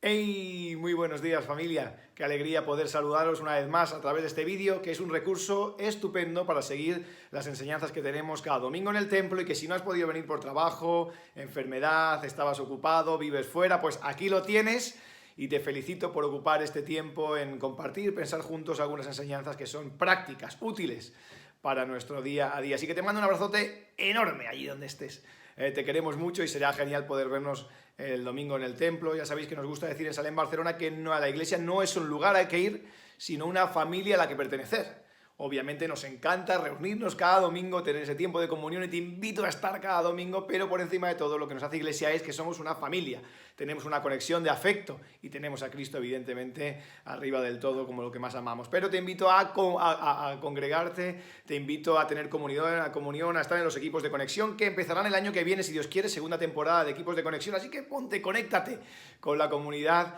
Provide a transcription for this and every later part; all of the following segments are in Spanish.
¡Hey! Muy buenos días, familia. Qué alegría poder saludaros una vez más a través de este vídeo, que es un recurso estupendo para seguir las enseñanzas que tenemos cada domingo en el templo, y que si no has podido venir por trabajo, enfermedad, estabas ocupado, vives fuera, pues aquí lo tienes. Y te felicito por ocupar este tiempo en compartir, pensar juntos algunas enseñanzas que son prácticas, útiles para nuestro día a día. Así que te mando un abrazote enorme allí donde estés. Te queremos mucho y será genial poder vernos el domingo en el templo. Ya sabéis que nos gusta decir en Salem, Barcelona, que no, a la iglesia no es un lugar al que ir, sino una familia a la que pertenecer. Obviamente nos encanta reunirnos cada domingo, tener ese tiempo de comunión, y te invito a estar cada domingo, pero por encima de todo lo que nos hace iglesia es que somos una familia, tenemos una conexión de afecto y tenemos a Cristo evidentemente arriba del todo como lo que más amamos. Pero te invito a congregarte, te invito a tener comunión, a estar en los equipos de conexión que empezarán el año que viene, si Dios quiere, segunda temporada de equipos de conexión, así que ponte, conéctate con la comunidad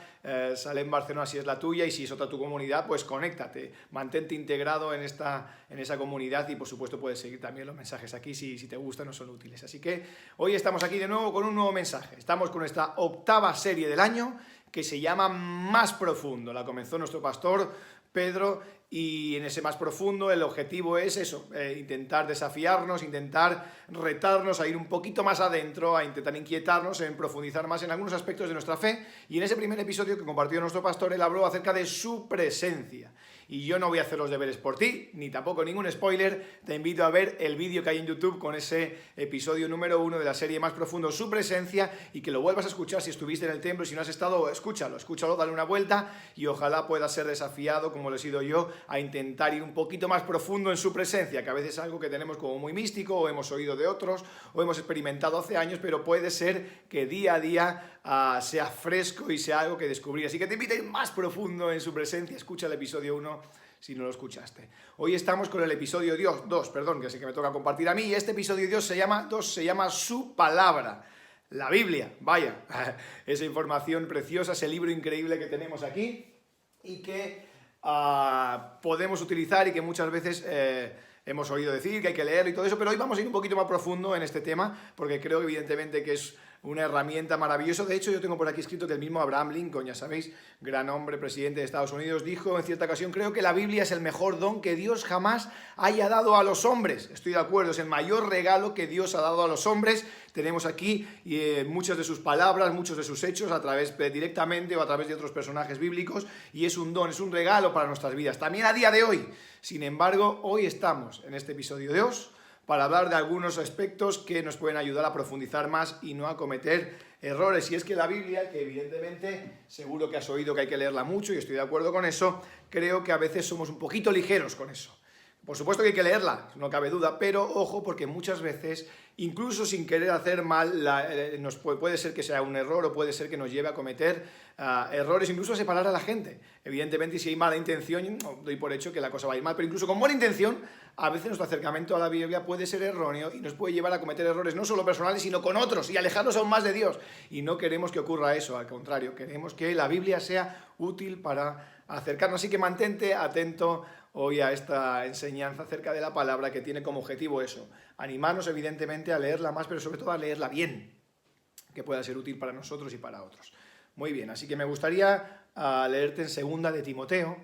Salem Barcelona si es la tuya, y si es otra tu comunidad, pues conéctate, mantente integrado en esa comunidad, y por supuesto puedes seguir también los mensajes aquí si te gustan o son útiles. Así que hoy estamos aquí de nuevo con un nuevo mensaje. Estamos con esta octava serie del año que se llama Más Profundo. La comenzó nuestro pastor Pedro, y en ese más profundo el objetivo es eso, intentar desafiarnos, intentar retarnos a ir un poquito más adentro, a intentar inquietarnos en profundizar más en algunos aspectos de nuestra fe. Y en ese primer episodio que compartió nuestro pastor, él habló acerca de su presencia. Y yo no voy a hacer los deberes por ti, ni tampoco ningún spoiler. Te invito a ver el vídeo que hay en YouTube con ese episodio número 1 de la serie Más Profundo, su presencia, y que lo vuelvas a escuchar si estuviste en el templo. Si no has estado, escúchalo, dale una vuelta, y ojalá puedas ser desafiado, como lo he sido yo, a intentar ir un poquito más profundo en su presencia, que a veces es algo que tenemos como muy místico, o hemos oído de otros, o hemos experimentado hace años, pero puede ser que día a día sea fresco y sea algo que descubrir. Así que te invito a ir más profundo en su presencia. Escucha el episodio 1 si no lo escuchaste. Hoy estamos con el episodio 2, que sé que me toca compartir a mí, y este episodio 2 se llama Su Palabra, la Biblia. Vaya, esa información preciosa, ese libro increíble que tenemos aquí, y que podemos utilizar, y que muchas veces hemos oído decir que hay que leerlo y todo eso, pero hoy vamos a ir un poquito más profundo en este tema, porque creo evidentemente que es una herramienta maravillosa. De hecho, yo tengo por aquí escrito que el mismo Abraham Lincoln, ya sabéis, gran hombre, presidente de Estados Unidos, dijo en cierta ocasión: creo que la Biblia es el mejor don que Dios jamás haya dado a los hombres. Estoy de acuerdo, es el mayor regalo que Dios ha dado a los hombres. Tenemos aquí muchas de sus palabras, muchos de sus hechos, a través directamente o a través de otros personajes bíblicos, y es un don, es un regalo para nuestras vidas, también a día de hoy. Sin embargo, hoy estamos en este episodio 2 para hablar de algunos aspectos que nos pueden ayudar a profundizar más y no a cometer errores. Y es que la Biblia, que evidentemente seguro que has oído que hay que leerla mucho, y estoy de acuerdo con eso, creo que a veces somos un poquito ligeros con eso. Por supuesto que hay que leerla, no cabe duda, pero ojo, porque muchas veces, incluso sin querer hacer mal, puede ser que sea un error, o puede ser que nos lleve a cometer errores, incluso a separar a la gente. Evidentemente, si hay mala intención, doy por hecho que la cosa va a ir mal, pero incluso con buena intención, a veces nuestro acercamiento a la Biblia puede ser erróneo y nos puede llevar a cometer errores no solo personales, sino con otros, y alejarnos aún más de Dios. Y no queremos que ocurra eso, al contrario, queremos que la Biblia sea útil para acercarnos. Así que mantente atento hoy a esta enseñanza acerca de la palabra, que tiene como objetivo eso: animarnos evidentemente a leerla más, pero sobre todo a leerla bien, que pueda ser útil para nosotros y para otros. Muy bien, así que me gustaría leerte en segunda de Timoteo,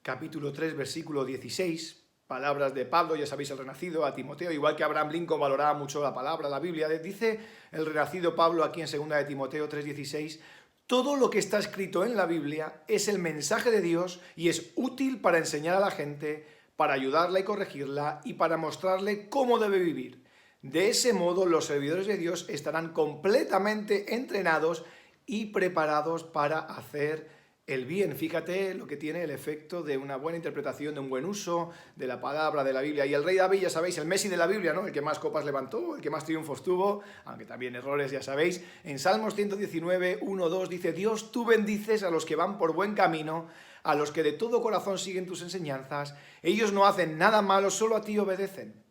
capítulo 3, versículo 16, palabras de Pablo, ya sabéis, el renacido, a Timoteo. Igual que Abraham Lincoln valoraba mucho la palabra, la Biblia, dice el renacido Pablo aquí en segunda de Timoteo 3:16: todo lo que está escrito en la Biblia es el mensaje de Dios y es útil para enseñar a la gente, para ayudarla y corregirla, y para mostrarle cómo debe vivir. De ese modo, los servidores de Dios estarán completamente entrenados y preparados para hacer el bien. Fíjate lo que tiene el efecto de una buena interpretación, de un buen uso de la palabra de la Biblia. Y el rey David, ya sabéis, el Messi de la Biblia, ¿no? El que más copas levantó, el que más triunfos tuvo, aunque también errores, ya sabéis. En Salmos 119, 1, 2 dice: Dios, tú bendices a los que van por buen camino, a los que de todo corazón siguen tus enseñanzas. Ellos no hacen nada malo, solo a ti obedecen.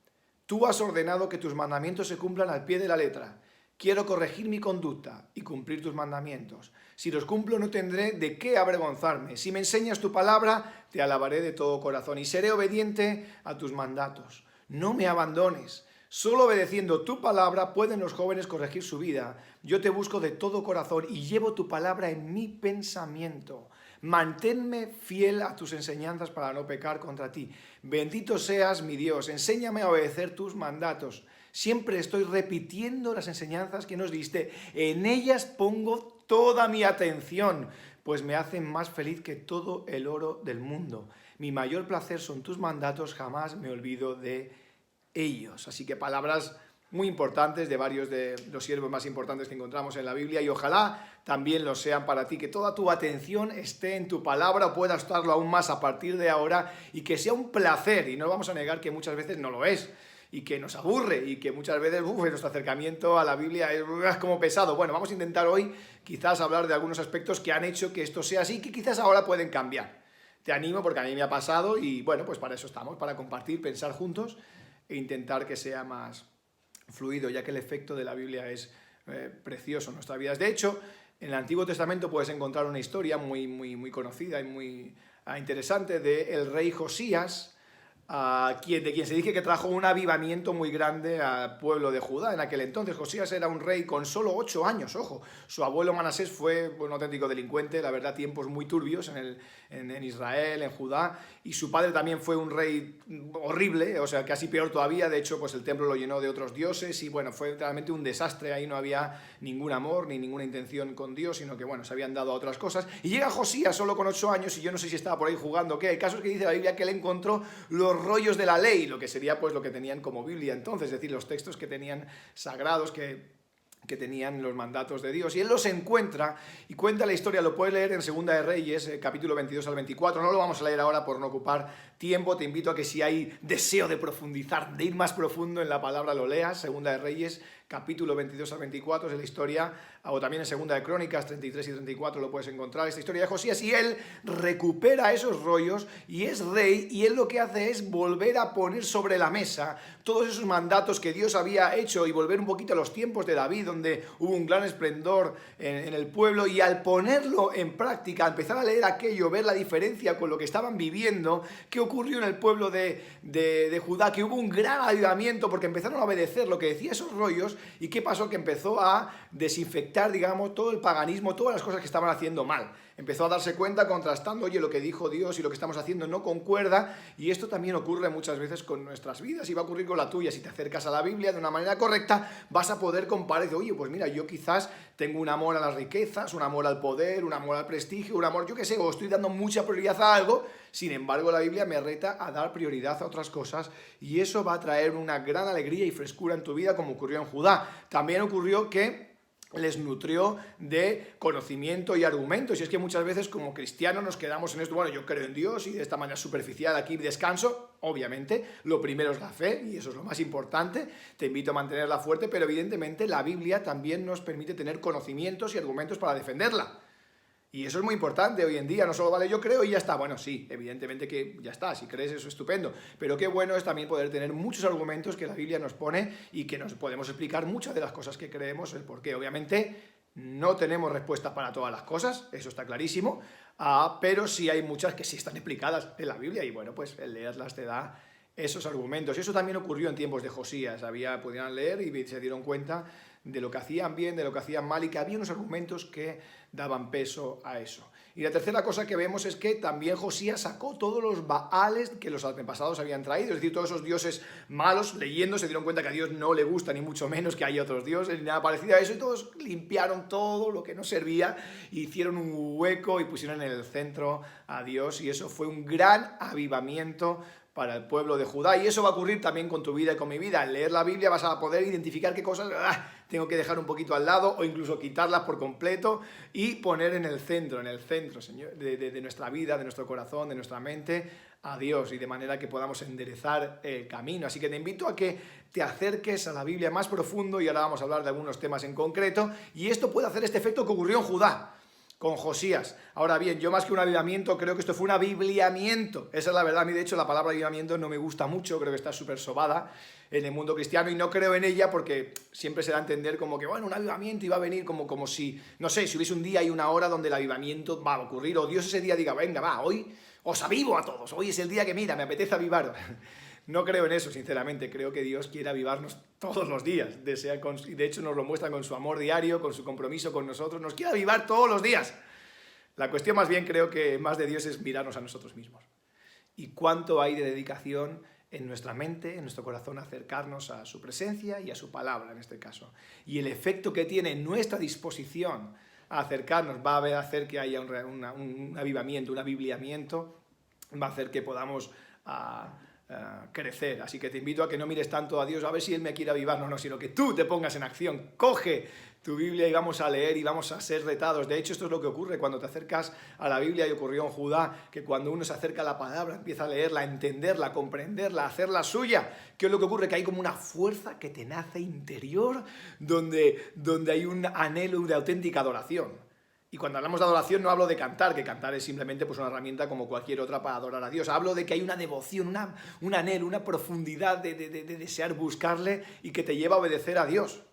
Tú has ordenado que tus mandamientos se cumplan al pie de la letra. Quiero corregir mi conducta y cumplir tus mandamientos. Si los cumplo, no tendré de qué avergonzarme. Si me enseñas tu palabra, te alabaré de todo corazón y seré obediente a tus mandatos. No me abandones. Solo obedeciendo tu palabra pueden los jóvenes corregir su vida. Yo te busco de todo corazón y llevo tu palabra en mi pensamiento. Manténme fiel a tus enseñanzas para no pecar contra ti. Bendito seas mi Dios, enséñame a obedecer tus mandatos. Siempre estoy repitiendo las enseñanzas que nos diste. En ellas pongo toda mi atención, pues me hacen más feliz que todo el oro del mundo. Mi mayor placer son tus mandatos, jamás me olvido de ellos. Así que palabras muy importantes de varios de los siervos más importantes que encontramos en la Biblia, y ojalá también lo sean para ti, que toda tu atención esté en tu palabra, pueda estarlo aún más a partir de ahora, y que sea un placer, y no vamos a negar que muchas veces no lo es, y que nos aburre, y que muchas veces nuestro acercamiento a la Biblia es como pesado. Bueno, vamos a intentar hoy quizás hablar de algunos aspectos que han hecho que esto sea así, que quizás ahora pueden cambiar. Te animo porque a mí me ha pasado, y bueno, pues para eso estamos, para compartir, pensar juntos e intentar que sea más fluido, ya que el efecto de la Biblia es precioso en nuestras vidas. De hecho, en el Antiguo Testamento puedes encontrar una historia muy conocida y muy interesante del rey Josías, de quien se dice que trajo un avivamiento muy grande al pueblo de Judá. En aquel entonces Josías era un rey con solo 8 años, ojo. Su abuelo Manasés fue un auténtico delincuente, la verdad, tiempos muy turbios en Israel, en Judá, y su padre también fue un rey horrible, o sea, casi peor todavía. De hecho, pues el templo lo llenó de otros dioses, y bueno, fue realmente un desastre. Ahí no había ningún amor ni ninguna intención con Dios, sino que bueno, se habían dado a otras cosas. Y llega Josías solo con 8 años, y yo no sé si estaba por ahí jugando o qué. El caso es que dice la Biblia que él encontró los rollos de la ley, lo que sería pues lo que tenían como Biblia entonces, es decir, los textos que tenían sagrados, que tenían los mandatos de Dios, y él los encuentra y cuenta la historia. Lo puedes leer en Segunda de Reyes, capítulo 22 al 24, no lo vamos a leer ahora por no ocupar tiempo. Te invito a que si hay deseo de profundizar, de ir más profundo en la palabra, lo leas. Segunda de Reyes, capítulo 22 al 24, es la historia, o también en Segunda de Crónicas 33 y 34 lo puedes encontrar, esta historia de Josías, y él recupera esos rollos y es rey, y él lo que hace es volver a poner sobre la mesa todos esos mandatos que Dios había hecho, y volver un poquito a los tiempos de David, donde hubo un gran esplendor en el pueblo, y al ponerlo en práctica, al empezar a leer aquello, ver la diferencia con lo que estaban viviendo, qué ocurrió en el pueblo de Judá, que hubo un gran avivamiento porque empezaron a obedecer lo que decía esos rollos. ¿Y qué pasó? Que empezó a desinfectar, digamos, todo el paganismo, todas las cosas que estaban haciendo mal. Empezó a darse cuenta, contrastando, oye, lo que dijo Dios y lo que estamos haciendo no concuerda, y esto también ocurre muchas veces con nuestras vidas, y va a ocurrir con la tuya. Si te acercas a la Biblia de una manera correcta, vas a poder comparar y decir, oye, pues mira, yo quizás tengo un amor a las riquezas, un amor al poder, un amor al prestigio, un amor, yo qué sé, o estoy dando mucha prioridad a algo. Sin embargo, la Biblia me reta a dar prioridad a otras cosas, y eso va a traer una gran alegría y frescura en tu vida, como ocurrió en Judá. También ocurrió que les nutrió de conocimiento y argumentos, y es que muchas veces como cristianos nos quedamos en esto, bueno, yo creo en Dios y de esta manera superficial aquí descanso. Obviamente, lo primero es la fe, y eso es lo más importante, te invito a mantenerla fuerte, pero evidentemente la Biblia también nos permite tener conocimientos y argumentos para defenderla. Y eso es muy importante hoy en día, no solo vale yo creo y ya está. Bueno, sí, evidentemente que ya está, si crees eso es estupendo, pero qué bueno es también poder tener muchos argumentos que la Biblia nos pone y que nos podemos explicar muchas de las cosas que creemos, el porqué. Obviamente no tenemos respuesta para todas las cosas, eso está clarísimo, pero sí hay muchas que sí están explicadas en la Biblia, y bueno, pues el leerlas te da esos argumentos. Y eso también ocurrió en tiempos de Josías, podían leer y se dieron cuenta de lo que hacían bien, de lo que hacían mal, y que había unos argumentos que daban peso a eso. Y la tercera cosa que vemos es que también Josías sacó todos los baales que los antepasados habían traído, es decir, todos esos dioses malos. Leyendo se dieron cuenta que a Dios no le gusta, ni mucho menos que haya otros dioses, ni nada parecido a eso, y todos limpiaron todo lo que no servía, hicieron un hueco y pusieron en el centro a Dios, y eso fue un gran avivamiento para el pueblo de Judá. Y eso va a ocurrir también con tu vida y con mi vida. Al leer la Biblia vas a poder identificar qué cosas tengo que dejar un poquito al lado, o incluso quitarlas por completo, y poner en el centro, Señor, de nuestra vida, de nuestro corazón, de nuestra mente, a Dios, y de manera que podamos enderezar el camino. Así que te invito a que te acerques a la Biblia más profundo, y ahora vamos a hablar de algunos temas en concreto, y esto puede hacer este efecto que ocurrió en Judá con Josías. Ahora bien, yo más que un avivamiento creo que esto fue un abibliamiento. Esa es la verdad. A mí, de hecho, la palabra avivamiento no me gusta mucho, creo que está súper sobada en el mundo cristiano, y no creo en ella porque siempre se da a entender como que, bueno, un avivamiento iba a venir como si, no sé, si hubiese un día y una hora donde el avivamiento va a ocurrir, o Dios ese día diga, venga, va, hoy os avivo a todos, hoy es el día que, mira, me apetece avivaros. No creo en eso, sinceramente. Creo que Dios quiere avivarnos todos los días. Y de hecho nos lo muestra con su amor diario, con su compromiso con nosotros. Nos quiere avivar todos los días. La cuestión más bien creo que más de Dios es mirarnos a nosotros mismos. Y cuánto hay de dedicación en nuestra mente, en nuestro corazón, a acercarnos a su presencia y a su palabra en este caso. Y el efecto que tiene en nuestra disposición a acercarnos va a hacer que haya un avivamiento, un abibliamiento, va a hacer que podamos crecer. Así que te invito a que no mires tanto a Dios a ver si Él me quiere avivar, no, sino que tú te pongas en acción, coge tu Biblia y vamos a leer y vamos a ser retados. De hecho, esto es lo que ocurre cuando te acercas a la Biblia, y ocurrió en Judá, que cuando uno se acerca a la palabra, empieza a leerla, a entenderla, a comprenderla, a hacerla suya. ¿Qué es lo que ocurre? Que hay como una fuerza que te nace interior, donde hay un anhelo de auténtica adoración. Y cuando hablamos de adoración no hablo de cantar, que cantar es simplemente pues, una herramienta como cualquier otra para adorar a Dios. Hablo de que hay una devoción, un anhelo, una profundidad de desear buscarle y que te lleva a obedecer a Dios.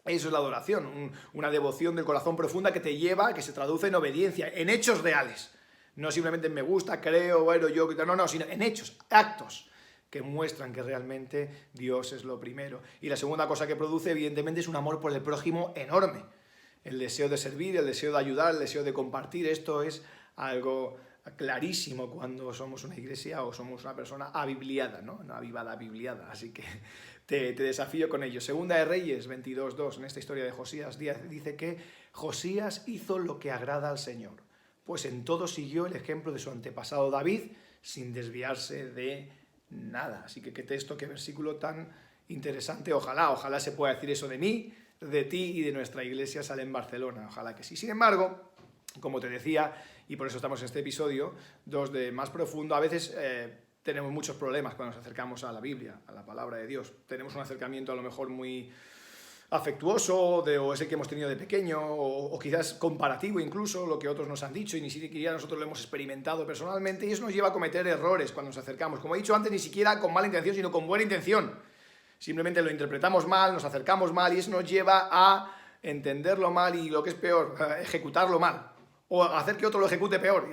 Eso es la adoración, una devoción del corazón profunda que te lleva, que se traduce en obediencia, en hechos reales. No simplemente en me gusta, creo, bueno, yo, no, sino en hechos, actos que muestran que realmente Dios es lo primero. Y la segunda cosa que produce, evidentemente, es un amor por el prójimo enorme. El deseo de servir, el deseo de ayudar, el deseo de compartir. Esto es algo clarísimo cuando somos una iglesia o somos una persona abibliada, ¿no? No avivada, abibliada. Así que te desafío con ello. Segunda de Reyes 22:2, en esta historia de Josías, dice que Josías hizo lo que agrada al Señor, pues en todo siguió el ejemplo de su antepasado David, sin desviarse de nada. Así que qué texto, qué versículo tan interesante. Ojalá se pueda decir eso de mí, de ti y de nuestra iglesia Sal en Barcelona. Ojalá que sí. Sin embargo, como te decía, y por eso estamos en este episodio, dos de más profundo, a veces tenemos muchos problemas cuando nos acercamos a la Biblia, a la palabra de Dios. Tenemos un acercamiento a lo mejor muy afectuoso, o ese que hemos tenido de pequeño, o quizás comparativo incluso, lo que otros nos han dicho y ni siquiera nosotros lo hemos experimentado personalmente, y eso nos lleva a cometer errores cuando nos acercamos. Como he dicho antes, ni siquiera con mala intención, sino con buena intención. Simplemente lo interpretamos mal, nos acercamos mal, y eso nos lleva a entenderlo mal y, lo que es peor, a ejecutarlo mal, o hacer que otro lo ejecute peor.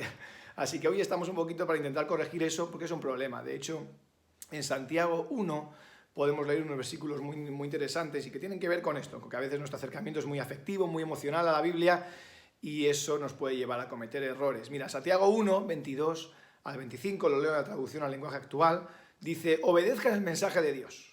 Así que hoy estamos un poquito para intentar corregir eso, porque es un problema. De hecho, en Santiago 1 podemos leer unos versículos muy, muy interesantes y que tienen que ver con esto, porque a veces nuestro acercamiento es muy afectivo, muy emocional a la Biblia, y eso nos puede llevar a cometer errores. Mira, Santiago 1, 22 al 25, lo leo en la traducción al lenguaje actual, dice: obedezcan el mensaje de Dios.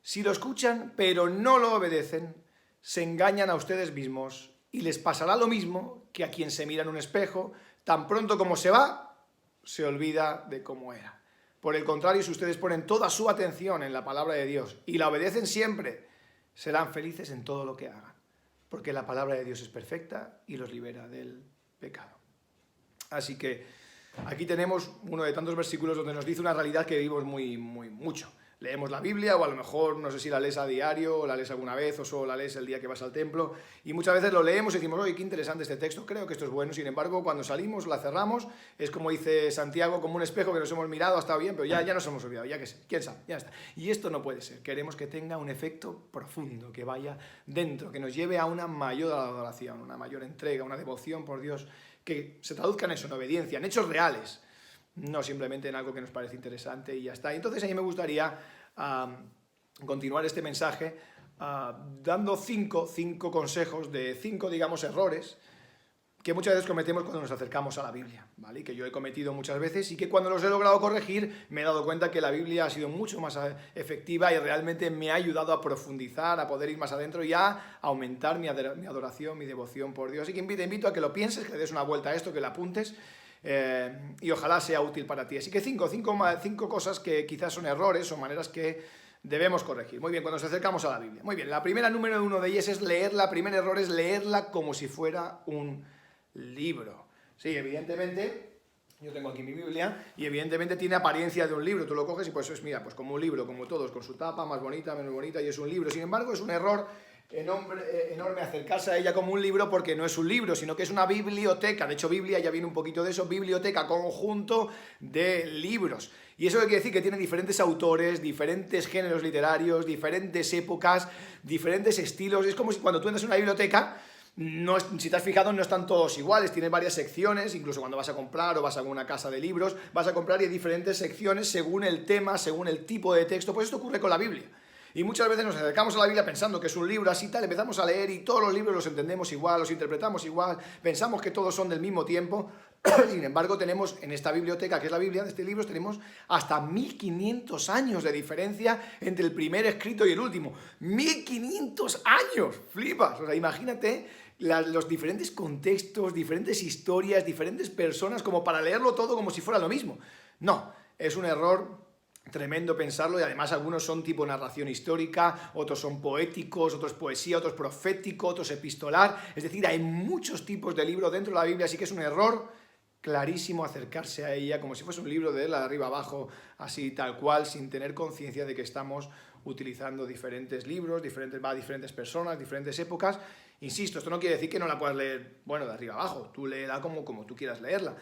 Si lo escuchan, pero no lo obedecen, se engañan a ustedes mismos y les pasará lo mismo que a quien se mira en un espejo, tan pronto como se va, se olvida de cómo era. Por el contrario, si ustedes ponen toda su atención en la palabra de Dios y la obedecen siempre, serán felices en todo lo que hagan, porque la palabra de Dios es perfecta y los libera del pecado. Así que aquí tenemos uno de tantos versículos donde nos dice una realidad que vivimos mucho. Leemos la Biblia, o a lo mejor, no sé si la lees a diario, o la lees alguna vez, o solo la lees el día que vas al templo, y muchas veces lo leemos y decimos: oye, qué interesante este texto, creo que esto es bueno. Sin embargo, cuando salimos, la cerramos, es como dice Santiago, como un espejo que nos hemos mirado, ha estado bien, pero ya nos hemos olvidado, ya que sé, quién sabe, ya está. Y esto no puede ser. Queremos que tenga un efecto profundo, que vaya dentro, que nos lleve a una mayor adoración, una mayor entrega, una devoción por Dios, que se traduzca en eso, en obediencia, en hechos reales, no simplemente en algo que nos parece interesante y ya está. Entonces a mí me gustaría continuar este mensaje dando cinco consejos de 5, digamos, errores que muchas veces cometemos cuando nos acercamos a la Biblia, ¿vale? Y que yo he cometido muchas veces, y que cuando los he logrado corregir me he dado cuenta que la Biblia ha sido mucho más efectiva y realmente me ha ayudado a profundizar, a poder ir más adentro y a aumentar mi adoración, mi devoción por Dios. Así que te invito a que lo pienses, que le des una vuelta a esto, que lo apuntes, y ojalá sea útil para ti. Así que cinco cosas que quizás son errores o maneras que debemos corregir. Muy bien, cuando nos acercamos a la Biblia. Muy bien, la primera, número 1 de ellas es leerla. El primer error es leerla como si fuera un libro. Sí, evidentemente, yo tengo aquí mi Biblia y evidentemente tiene apariencia de un libro. Tú lo coges y pues es, mira, pues como un libro, como todos, con su tapa, más bonita, menos bonita, y es un libro. Sin embargo, es un error enorme acercarse a ella como un libro, porque no es un libro, sino que es una biblioteca. De hecho, Biblia ya viene un poquito de eso, biblioteca, conjunto de libros. Y eso quiere decir que tiene diferentes autores, diferentes géneros literarios, diferentes épocas, diferentes estilos. Es como si cuando tú entras en una biblioteca No, si te has fijado, no están todos iguales, tienen varias secciones, incluso cuando vas a comprar o vas a una casa de libros, vas a comprar y hay diferentes secciones según el tema, según el tipo de texto. Pues esto ocurre con la Biblia. Y muchas veces nos acercamos a la Biblia pensando que es un libro así tal, empezamos a leer y todos los libros los entendemos igual, los interpretamos igual, pensamos que todos son del mismo tiempo. Sin embargo, tenemos en esta biblioteca, que es la Biblia, de este libro, tenemos hasta 1500 años de diferencia entre el primer escrito y el último. 1500 años, flipas. O sea, imagínate los diferentes contextos, diferentes historias, diferentes personas, como para leerlo todo como si fuera lo mismo. No, es un error tremendo pensarlo, y además algunos son tipo narración histórica, otros son poéticos, otros poesía, otros profético, otros epistolar. Es decir, hay muchos tipos de libros dentro de la Biblia, así que es un error clarísimo acercarse a ella como si fuese un libro de arriba abajo, así tal cual, sin tener conciencia de que estamos utilizando diferentes libros, diferentes personas, diferentes épocas. Insisto, esto no quiere decir que no la puedas leer, bueno, de arriba abajo, tú léela como tú quieras leerla.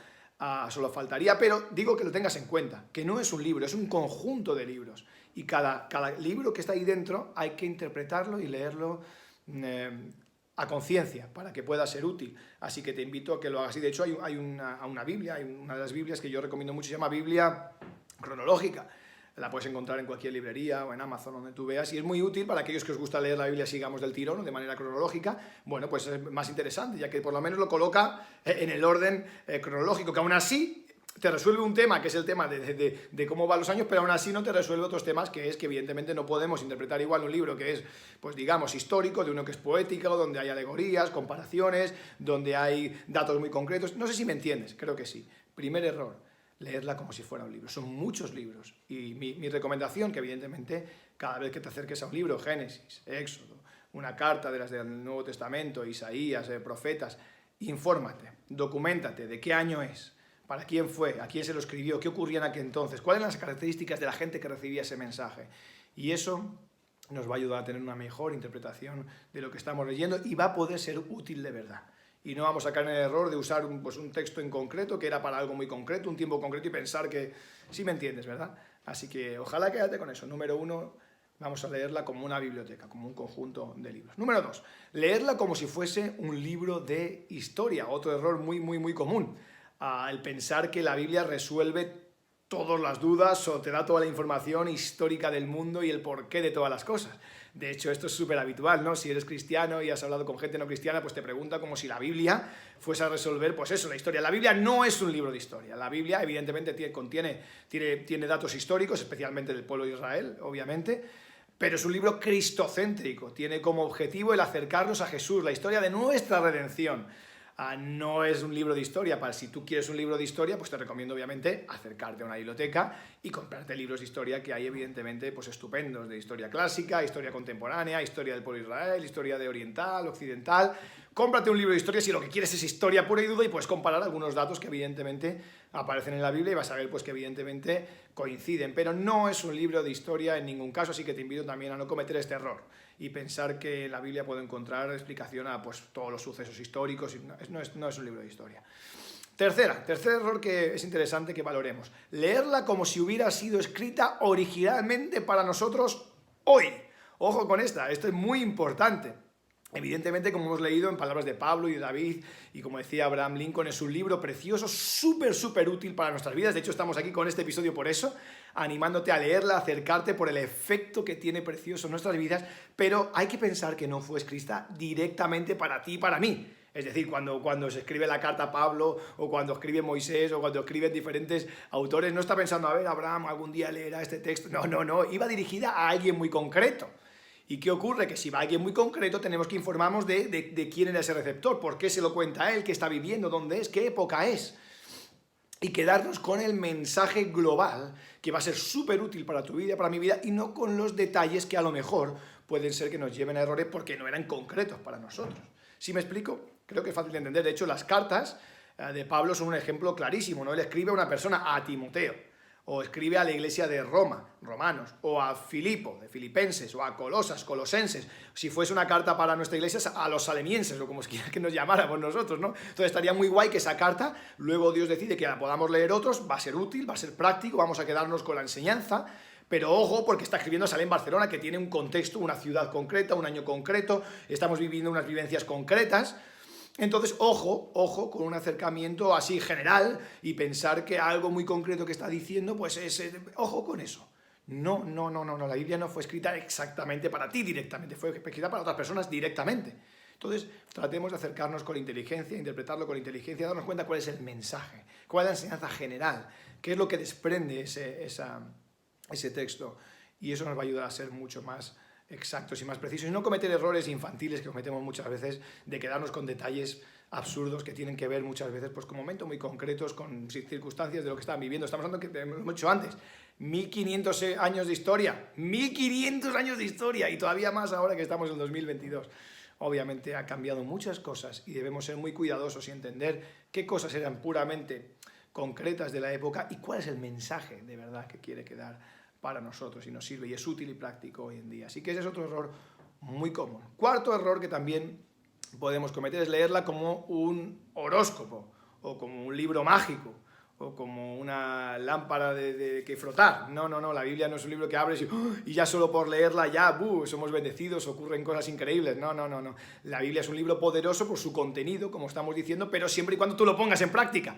Solo faltaría, pero digo que lo tengas en cuenta, que no es un libro, es un conjunto de libros. Y cada libro que está ahí dentro hay que interpretarlo y leerlo a conciencia para que pueda ser útil. Así que te invito a que lo hagas. Y de hecho hay una Biblia, hay una de las Biblias que yo recomiendo mucho, se llama Biblia cronológica. La puedes encontrar en cualquier librería o en Amazon, donde tú veas, y es muy útil para aquellos que os gusta leer la Biblia, sigamos del tirón, de manera cronológica. Bueno, pues es más interesante, ya que por lo menos lo coloca en el orden cronológico, que aún así te resuelve un tema, que es el tema de cómo van los años, pero aún así no te resuelve otros temas, que es que evidentemente no podemos interpretar igual un libro que es, pues digamos, histórico, de uno que es poético, donde hay alegorías, comparaciones, donde hay datos muy concretos. No sé si me entiendes, creo que sí. Primer error, leerla como si fuera un libro. Son muchos libros. Y mi recomendación, que evidentemente cada vez que te acerques a un libro, Génesis, Éxodo, una carta de las del Nuevo Testamento, Isaías, profetas, infórmate, documéntate de qué año es, para quién fue, a quién se lo escribió, qué ocurría en aquel entonces, cuáles eran las características de la gente que recibía ese mensaje. Y eso nos va a ayudar a tener una mejor interpretación de lo que estamos leyendo y va a poder ser útil de verdad. Y no vamos a caer en el error de usar un texto en concreto que era para algo muy concreto, un tiempo concreto, y pensar que sí me entiendes, ¿verdad? Así que ojalá quédate con eso. Número 1, vamos a leerla como una biblioteca, como un conjunto de libros. Número 2, leerla como si fuese un libro de historia. Otro error muy común. El pensar que la Biblia resuelve todas las dudas o te da toda la información histórica del mundo y el porqué de todas las cosas. De hecho, esto es súper habitual, ¿no? Si eres cristiano y has hablado con gente no cristiana, pues te pregunta como si la Biblia fuese a resolver, pues eso, la historia. La Biblia no es un libro de historia. La Biblia, evidentemente, tiene datos históricos, especialmente del pueblo de Israel, obviamente, pero es un libro cristocéntrico. Tiene como objetivo el acercarnos a Jesús, la historia de nuestra redención. No es un libro de historia. Si tú quieres un libro de historia, pues te recomiendo obviamente acercarte a una biblioteca y comprarte libros de historia, que hay evidentemente pues estupendos, de historia clásica, historia contemporánea, historia del pueblo de Israel, historia de oriental, occidental. Cómprate un libro de historia si lo que quieres es historia pura y dura, y puedes comparar algunos datos que evidentemente aparecen en la Biblia y vas a ver pues que evidentemente coinciden, pero no es un libro de historia en ningún caso, así que te invito también a no cometer este error y pensar que en la Biblia puedo encontrar explicación a pues todos los sucesos históricos. No es un libro de historia. Tercer error que es interesante que valoremos: leerla como si hubiera sido escrita originalmente para nosotros hoy. Ojo con esto es muy importante. Evidentemente, como hemos leído en palabras de Pablo y de David, y como decía Abraham Lincoln, es un libro precioso, súper útil para nuestras vidas. De hecho, estamos aquí con este episodio por eso, animándote a leerla, a acercarte por el efecto que tiene precioso en nuestras vidas, pero hay que pensar que no fue escrita directamente para ti y para mí. Es decir, cuando se escribe la carta a Pablo, o cuando escribe Moisés, o cuando escriben diferentes autores, no está pensando, a ver, Abraham algún día leerá este texto. No, iba dirigida a alguien muy concreto. ¿Y qué ocurre? Que si va alguien muy concreto, tenemos que informarnos de quién era ese receptor, por qué se lo cuenta a él, qué está viviendo, dónde es, qué época es. Y quedarnos con el mensaje global, que va a ser súper útil para tu vida, para mi vida, y no con los detalles que a lo mejor pueden ser que nos lleven a errores porque no eran concretos para nosotros. ¿Sí me explico? Creo que es fácil de entender. De hecho, las cartas de Pablo son un ejemplo clarísimo, ¿no? Él escribe a una persona, a Timoteo, o escribe a la iglesia de Roma, romanos, o a Filipo, de Filipenses, o a Colosas, colosenses. Si fuese una carta para nuestra iglesia, a los salemienses, o como quiera que nos llamáramos nosotros, ¿no? Entonces estaría muy guay que esa carta, luego Dios decide que la podamos leer otros, va a ser útil, va a ser práctico, vamos a quedarnos con la enseñanza, Pero ojo, porque está escribiendo Sale en Barcelona, que tiene un contexto, una ciudad concreta, un año concreto, estamos viviendo unas vivencias concretas. Entonces, ojo con un acercamiento así general y pensar que algo muy concreto que está diciendo, pues ojo con eso. No, la Biblia no fue escrita exactamente para ti directamente, fue escrita para otras personas directamente. Entonces, tratemos de acercarnos con inteligencia, interpretarlo con inteligencia, darnos cuenta cuál es el mensaje, cuál es la enseñanza general, qué es lo que desprende ese texto. Y eso nos va a ayudar a ser mucho más exactos y más precisos, y no cometer errores infantiles que cometemos muchas veces de quedarnos con detalles absurdos que tienen que ver muchas veces pues, con momentos muy concretos, con circunstancias de lo que están viviendo. Estamos hablando, que hemos dicho antes, 1500 años de historia, 1500 años de historia, y todavía más ahora que estamos en 2022. Obviamente ha cambiado muchas cosas y debemos ser muy cuidadosos y entender qué cosas eran puramente concretas de la época y cuál es el mensaje de verdad que quiere quedar para nosotros y nos sirve y es útil y práctico hoy en día. Así que ese es otro error muy común. Cuarto error que también podemos cometer es leerla como un horóscopo o como un libro mágico o como una lámpara de que frotar. No, la Biblia no es un libro que abres y ya solo por leerla ya somos bendecidos, ocurren cosas increíbles. No. La Biblia es un libro poderoso por su contenido, como estamos diciendo, pero siempre y cuando tú lo pongas en práctica.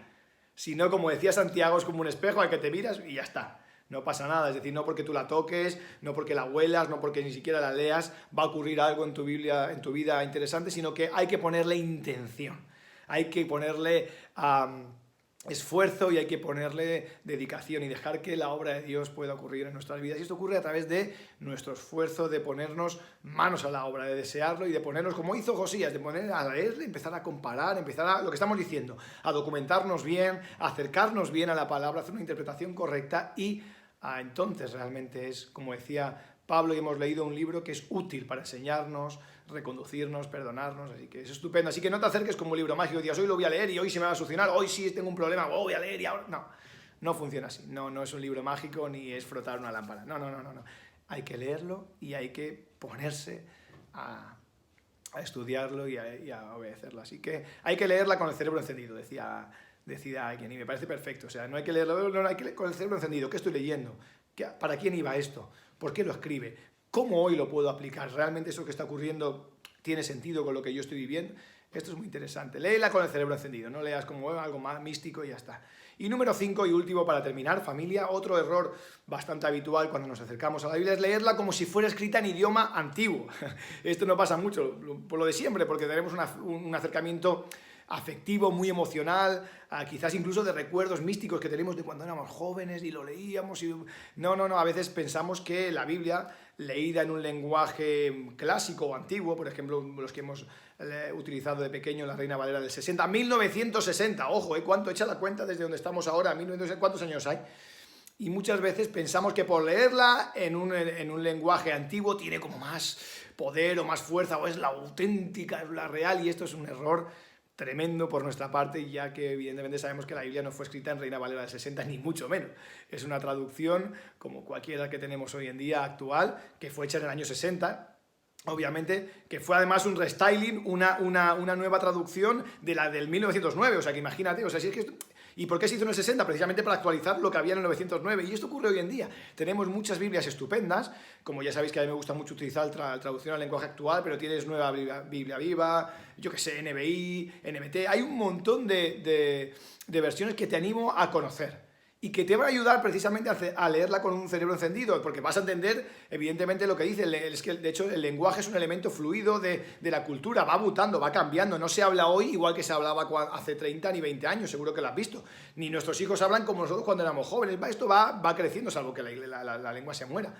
Si no, como decía Santiago, es como un espejo al que te miras y ya está. No pasa nada, es decir, no porque tú la toques, no porque la huelas, no porque ni siquiera la leas, va a ocurrir algo en tu vida interesante, sino que hay que ponerle intención, hay que ponerle esfuerzo y hay que ponerle dedicación y dejar que la obra de Dios pueda ocurrir en nuestras vidas. Y esto ocurre a través de nuestro esfuerzo, de ponernos manos a la obra, de desearlo y de ponernos, como hizo Josías, de poner a leerle, empezar a comparar, empezar a lo que estamos diciendo, a documentarnos bien, a acercarnos bien a la palabra, hacer una interpretación correcta y entonces realmente es, como decía Pablo, y hemos leído un libro que es útil para enseñarnos, reconducirnos, perdonarnos, así que es estupendo. Así que no te acerques como un libro mágico y digas, hoy lo voy a leer y hoy se me va a solucionar, hoy sí tengo un problema, voy a leer y ahora... No funciona así, no es un libro mágico ni es frotar una lámpara, no. Hay que leerlo y hay que ponerse a estudiarlo y a obedecerlo. Así que hay que leerla con el cerebro encendido, decía alguien, y me parece perfecto. O sea, no hay que leerlo, no hay que leer con el cerebro encendido. ¿Qué estoy leyendo? ¿Para quién iba esto? ¿Por qué lo escribe? ¿Cómo hoy lo puedo aplicar? ¿Realmente eso que está ocurriendo tiene sentido con lo que yo estoy viviendo? Esto es muy interesante. Léela con el cerebro encendido, no leas como algo más místico y ya está. Y número 5 y último para terminar, familia, otro error bastante habitual cuando nos acercamos a la Biblia es leerla como si fuera escrita en idioma antiguo. Esto no pasa mucho, por lo de siempre, porque tenemos un acercamiento afectivo, muy emocional, quizás incluso de recuerdos místicos que tenemos de cuando éramos jóvenes y lo leíamos. No, a veces pensamos que la Biblia, leída en un lenguaje clásico o antiguo, por ejemplo, los que hemos utilizado de pequeño la Reina Valera del 1960, ojo, ¿cuánto echa la cuenta desde donde estamos ahora? 1960, ¿cuántos años hay? Y muchas veces pensamos que por leerla en un lenguaje antiguo tiene como más poder o más fuerza, o es la auténtica, es la real, y esto es un error tremendo por nuestra parte, ya que evidentemente sabemos que la Biblia no fue escrita en Reina Valera del 60, ni mucho menos. Es una traducción, como cualquiera que tenemos hoy en día actual, que fue hecha en el año 60, obviamente, que fue además un restyling, una nueva traducción de la del 1909, o sea que imagínate, o sea, si es que... ¿Y por qué se hizo en el 60? Precisamente para actualizar lo que había en el 909. Y esto ocurre hoy en día. Tenemos muchas Biblias estupendas, como ya sabéis que a mí me gusta mucho utilizar traducción al lenguaje actual, pero tienes Nueva Biblia Viva, yo que sé, NBI, NMT. Hay un montón de versiones que te animo a conocer y que te van a ayudar precisamente a leerla con un cerebro encendido, porque vas a entender evidentemente lo que dice. Es que de hecho el lenguaje es un elemento fluido de la cultura, va mutando, va cambiando, no se habla hoy igual que se hablaba hace 30 ni 20 años, seguro que lo has visto, ni nuestros hijos hablan como nosotros cuando éramos jóvenes. Esto va creciendo, salvo que la lengua se muera,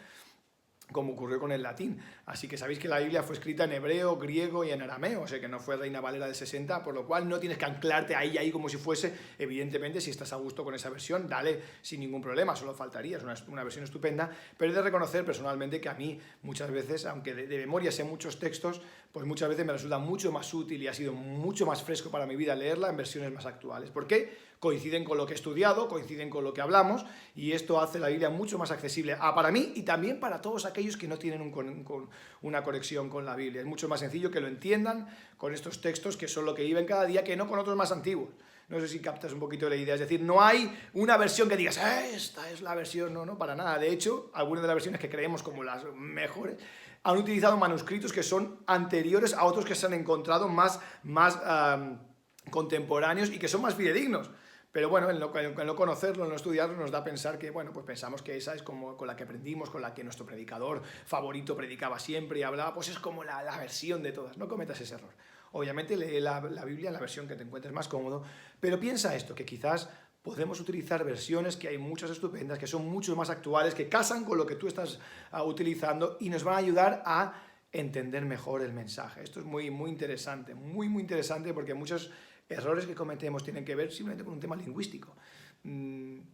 como ocurrió con el latín. Así que sabéis que la Biblia fue escrita en hebreo, griego y en arameo, o sea que no fue Reina Valera del 60, por lo cual no tienes que anclarte ahí como si fuese. Evidentemente, si estás a gusto con esa versión, dale sin ningún problema, solo faltaría, es una versión estupenda, pero he de reconocer personalmente que a mí muchas veces, aunque de memoria sé muchos textos, pues muchas veces me resulta mucho más útil y ha sido mucho más fresco para mi vida leerla en versiones más actuales. ¿Por qué? Coinciden con lo que he estudiado, coinciden con lo que hablamos, y esto hace la Biblia mucho más accesible para mí y también para todos aquellos que no tienen una conexión con la Biblia. Es mucho más sencillo que lo entiendan con estos textos que son lo que viven cada día, que no con otros más antiguos. No sé si captas un poquito la idea, es decir, no hay una versión que digas, esta es la versión, no, para nada. De hecho, algunas de las versiones que creemos como las mejores han utilizado manuscritos que son anteriores a otros que se han encontrado más contemporáneos y que son más fidedignos. Pero bueno, el no conocerlo, el no estudiarlo, nos da a pensar que, bueno, pues pensamos que esa es como con la que aprendimos, con la que nuestro predicador favorito predicaba siempre y hablaba, pues es como la versión de todas. No cometas ese error. Obviamente lee la Biblia en la versión que te encuentres más cómodo, pero piensa esto, que quizás podemos utilizar versiones, que hay muchas estupendas, que son mucho más actuales, que casan con lo que tú estás utilizando y nos van a ayudar a entender mejor el mensaje. Esto es muy, muy interesante, muy, muy interesante, porque muchos errores que cometemos tienen que ver simplemente con un tema lingüístico. En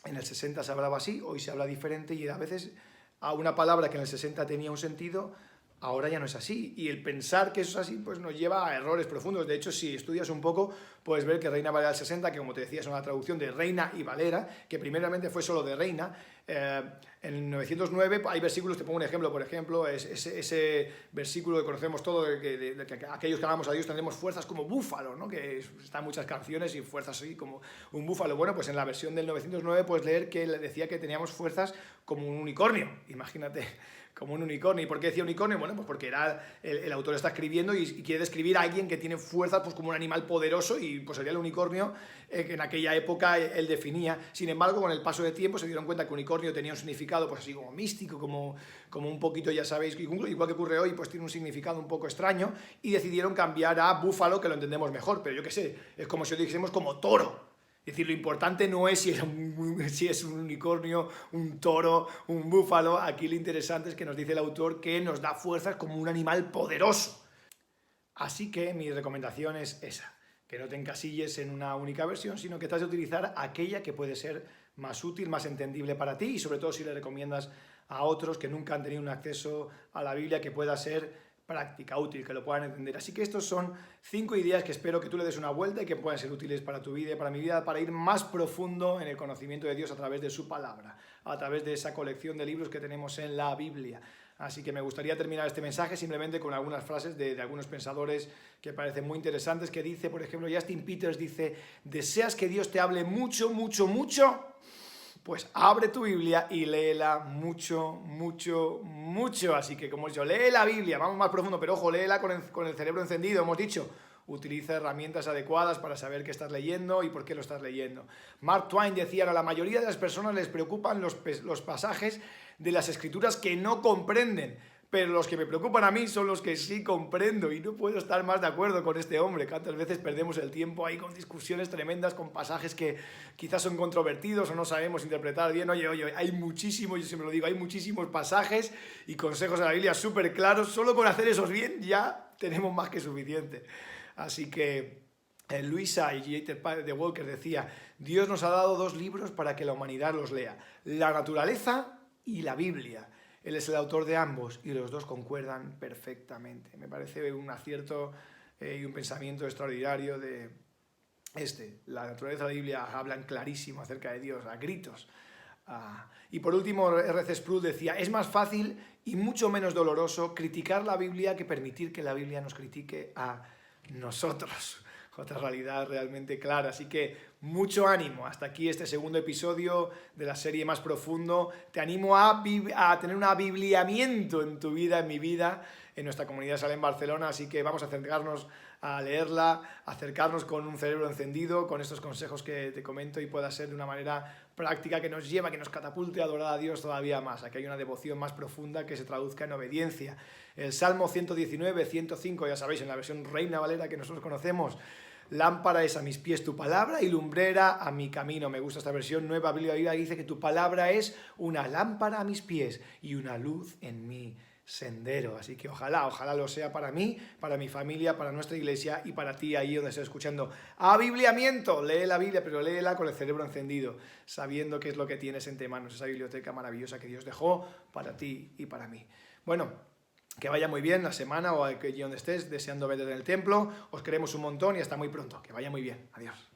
el 60 se hablaba así, hoy se habla diferente y a veces a una palabra que en el 60 tenía un sentido, ahora ya no es así. Y el pensar que eso es así pues nos lleva a errores profundos. De hecho, si estudias un poco, puedes ver que Reina Valera del 60, que como te decía es una traducción de Reina y Valera, que primeramente fue solo de Reina. En 909 hay versículos, te pongo un ejemplo, por ejemplo, ese versículo que conocemos todos, de que aquellos que amamos a Dios tendremos fuerzas como búfalo, ¿no? Que están muchas canciones y fuerzas así como un búfalo. Bueno, pues en la versión del 909 puedes leer que decía que teníamos fuerzas como un unicornio, imagínate, como un unicornio. ¿Y por qué decía unicornio? Bueno, pues porque el autor está escribiendo y quiere describir a alguien que tiene fuerzas pues como un animal poderoso y pues sería el unicornio que en aquella época él definía. Sin embargo, con el paso del tiempo se dieron cuenta que unicornio tenía un significado pues así como místico, como un poquito, ya sabéis, igual que ocurre hoy, pues tiene un significado un poco extraño y decidieron cambiar a búfalo, que lo entendemos mejor, pero yo qué sé, es como si lo dijésemos como toro. Es decir, lo importante no es si es un unicornio, un toro, un búfalo. Aquí lo interesante es que nos dice el autor que nos da fuerzas como un animal poderoso. Así que mi recomendación es esa, que no te encasilles en una única versión, sino que trates de utilizar aquella que puede ser más útil, más entendible para ti y sobre todo si le recomiendas a otros que nunca han tenido un acceso a la Biblia que pueda ser práctica, útil, que lo puedan entender. Así que estos son 5 ideas que espero que tú le des una vuelta y que puedan ser útiles para tu vida y para mi vida, para ir más profundo en el conocimiento de Dios a través de su palabra, a través de esa colección de libros que tenemos en la Biblia. Así que me gustaría terminar este mensaje simplemente con algunas frases de algunos pensadores que parecen muy interesantes, que dice, por ejemplo, Justin Peters dice: ¿deseas que Dios te hable mucho, mucho, mucho? Pues abre tu Biblia y léela mucho, mucho, mucho. Así que, como he dicho, lee la Biblia, vamos más profundo, pero ojo, léela con el cerebro encendido, hemos dicho. Utiliza herramientas adecuadas para saber qué estás leyendo y por qué lo estás leyendo. Mark Twain decía: a la mayoría de las personas les preocupan los pasajes de las Escrituras que no comprenden, pero los que me preocupan a mí son los que sí comprendo, y no puedo estar más de acuerdo con este hombre. Cuántas veces perdemos el tiempo ahí con discusiones tremendas, con pasajes que quizás son controvertidos o no sabemos interpretar bien. Oye, hay muchísimos, yo siempre lo digo, hay muchísimos pasajes y consejos de la Biblia súper claros. Solo con hacer esos bien ya tenemos más que suficiente. Así que Luisa y J.T. de Walker decía: Dios nos ha dado 2 libros para que la humanidad los lea, la naturaleza y la Biblia. Él es el autor de ambos y los dos concuerdan perfectamente. Me parece un acierto y un pensamiento extraordinario de la naturaleza y la Biblia hablan clarísimo acerca de Dios, a gritos. Y por último, R.C. Sproul decía: es más fácil y mucho menos doloroso criticar la Biblia que permitir que la Biblia nos critique a nosotros. Otra realidad realmente clara. Así que mucho ánimo. Hasta aquí este segundo episodio de la serie Más Profundo. Te animo a tener un abibliamiento en tu vida, en mi vida, en nuestra comunidad Salem Barcelona. Así que vamos a acercarnos a leerla, acercarnos con un cerebro encendido, con estos consejos que te comento, y pueda ser de una manera práctica que nos lleva, que nos catapulte a adorar a Dios todavía más, a que haya una devoción más profunda que se traduzca en obediencia. El Salmo 119, 105, ya sabéis, en la versión Reina Valera que nosotros conocemos: lámpara es a mis pies tu palabra y lumbrera a mi camino. Me gusta esta versión nueva. Biblia dice que tu palabra es una lámpara a mis pies y una luz en mi sendero. Así que ojalá lo sea para mí, para mi familia, para nuestra iglesia y para ti ahí donde estés escuchando. Abibliamiento, lee la Biblia, pero léela con el cerebro encendido, sabiendo qué es lo que tienes entre manos, esa biblioteca maravillosa que Dios dejó para ti y para mí. Bueno, que vaya muy bien la semana o allí donde estés, deseando verte en el templo. Os queremos un montón y hasta muy pronto. Que vaya muy bien. Adiós.